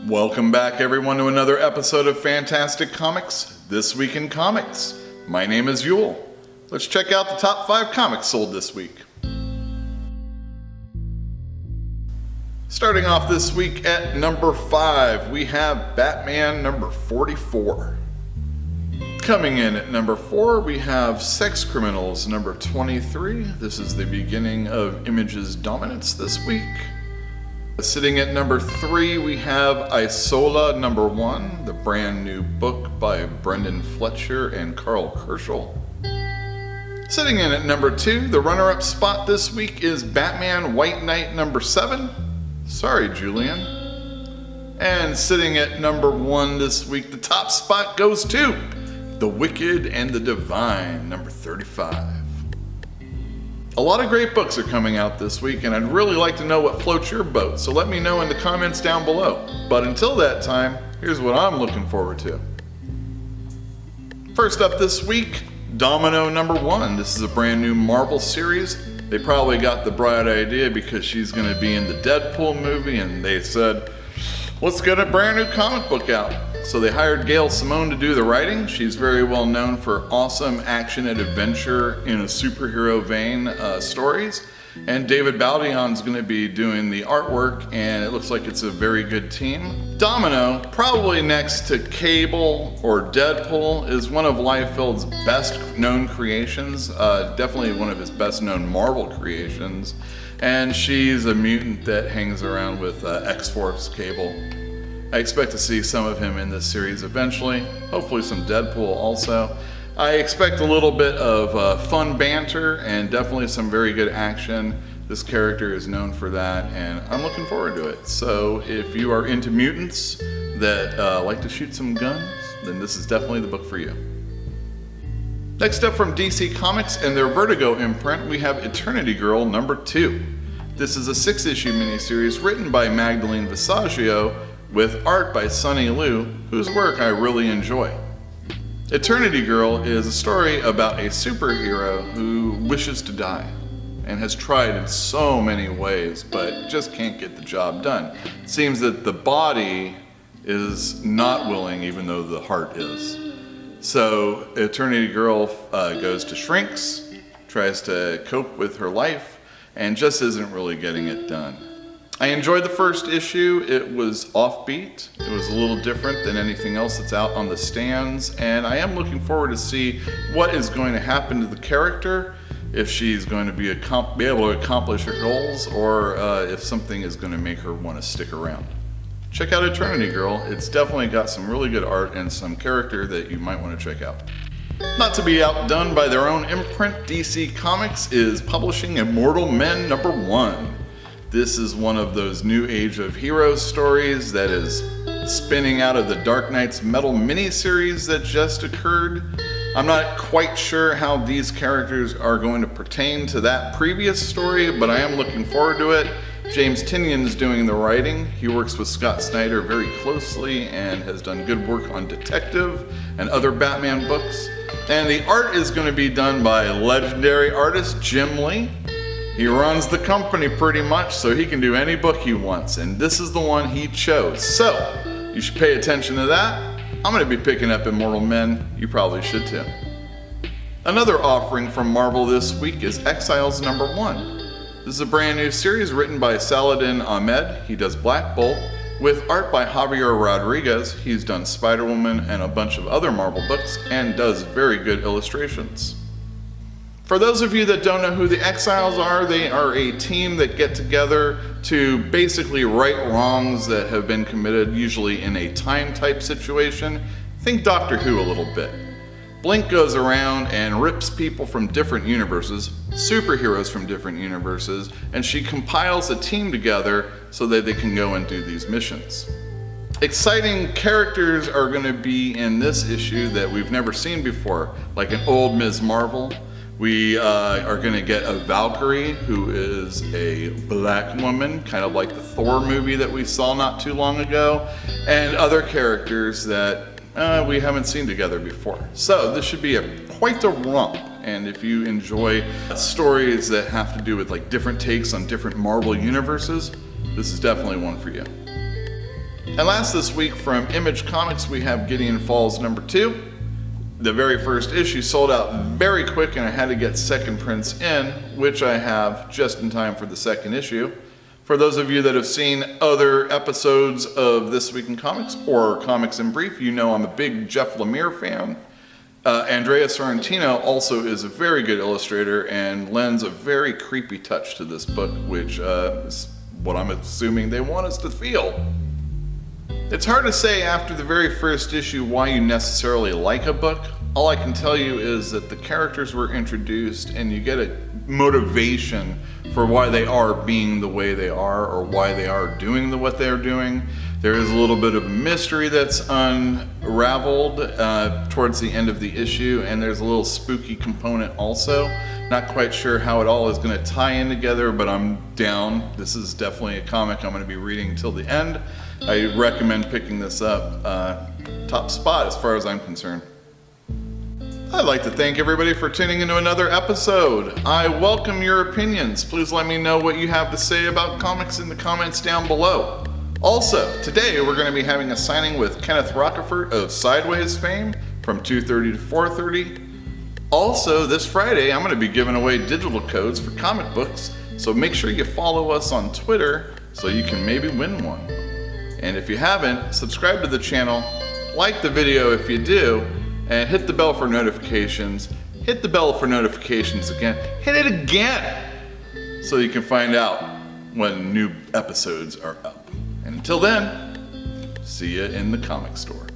Welcome back everyone to another episode of Fantastic Comics, This Week in Comics. My name is Yule. Let's check out the top 5 comics sold this week. Starting off this week at number 5, we have Batman number 44. Coming in at number 4, we have Sex Criminals number 23. This is the beginning of Image's dominance this week. Sitting at number 3, we have Isola number 1, the brand new book by Brendan Fletcher and Carl Kerschel. Sitting in at number 2, the runner-up spot this week is Batman White Knight number 7. Sorry, Julian. And sitting at number 1 this week, the top spot goes to The Wicked and the Divine, number 35. A lot of great books are coming out this week, and I'd really like to know what floats your boat, so let me know in the comments down below. But until that time, here's what I'm looking forward to. First up this week, Domino number 1. This is a brand new Marvel series. They probably got the bright idea because she's going to be in the Deadpool movie, and they said, let's get a brand new comic book out. So they hired Gail Simone to do the writing. She's very well known for awesome action and adventure in a superhero vein stories. And David Baldion's going to be doing the artwork, and it looks like it's a very good team. Domino, probably next to Cable or Deadpool, is one of Liefeld's best known creations. Definitely one of his best known Marvel creations. And she's a mutant that hangs around with X-Force Cable. I expect to see some of him in this series eventually, hopefully some Deadpool also. I expect a little bit of fun banter and definitely some very good action. This character is known for that, and I'm looking forward to it. So if you are into mutants that like to shoot some guns, then this is definitely the book for you. Next up from DC Comics and their Vertigo imprint, we have Eternity Girl number 2. This is a 6-issue miniseries written by Magdalene Visaggio with art by Sonny Liu, whose work I really enjoy. Eternity Girl is a story about a superhero who wishes to die and has tried in so many ways but just can't get the job done. It seems that the body is not willing even though the heart is. So Eternity Girl goes to shrinks, tries to cope with her life, and just isn't really getting it done. I enjoyed the first issue. It was offbeat. It was a little different than anything else that's out on the stands, and I am looking forward to see what is going to happen to the character, if she's going to be able to accomplish her goals, or if something is going to make her want to stick around. Check out Eternity Girl. It's definitely got some really good art and some character that you might want to check out. Not to be outdone by their own imprint, DC Comics is publishing Immortal Men number 1. This is one of those new Age of Heroes stories that is spinning out of the Dark Knight's Metal miniseries that just occurred. I'm not quite sure how these characters are going to pertain to that previous story, but I am looking forward to it. James Tynion's doing the writing. He works with Scott Snyder very closely and has done good work on Detective and other Batman books. And the art is going to be done by legendary artist Jim Lee. He runs the company pretty much, so he can do any book he wants, and this is the one he chose. So, you should pay attention to that. I'm going to be picking up Immortal Men. You probably should too. Another offering from Marvel this week is Exiles number 1. This is a brand new series written by Saladin Ahmed. He does Black Bolt, with art by Javier Rodriguez. He's done Spider-Woman and a bunch of other Marvel books, and does very good illustrations. For those of you that don't know who the Exiles are, they are a team that get together to basically right wrongs that have been committed, usually in a time-type situation. Think Doctor Who a little bit. Blink goes around and rips people from different universes, superheroes from different universes, and she compiles a team together so that they can go and do these missions. Exciting characters are going to be in this issue that we've never seen before, like an old Ms. Marvel. We are going to get a Valkyrie, who is a black woman, kind of like the Thor movie that we saw not too long ago, and other characters that we haven't seen together before. So this should be quite a romp, and if you enjoy stories that have to do with like different takes on different Marvel universes, this is definitely one for you. And last this week from Image Comics, we have Gideon Falls #2. The very first issue sold out very quick and I had to get second prints in, which I have just in time for the second issue. For those of you that have seen other episodes of This Week in Comics or Comics in Brief, you know I'm a big Jeff Lemire fan. Andrea Sorrentino also is a very good illustrator and lends a very creepy touch to this book, which is what I'm assuming they want us to feel. It's hard to say after the very first issue why you necessarily like a book. All I can tell you is that the characters were introduced and you get a motivation for why they are being the way they are or why they are doing what they're doing. There is a little bit of mystery that's unraveled towards the end of the issue, and there's a little spooky component also. Not quite sure how it all is going to tie in together, but I'm down. This is definitely a comic I'm going to be reading till the end. I recommend picking this up. Top spot as far as I'm concerned. I'd like to thank everybody for tuning into another episode. I welcome your opinions. Please let me know what you have to say about comics in the comments down below. Also, today we're going to be having a signing with Kenneth Rockefort of Sideways fame from 2:30 to 4:30. Also, this Friday I'm going to be giving away digital codes for comic books, so make sure you follow us on Twitter so you can maybe win one. And if you haven't, subscribe to the channel, like the video if you do, and hit the bell for notifications. Hit the bell for notifications again. Hit it again so you can find out when new episodes are up. And until then, see you in the comic store.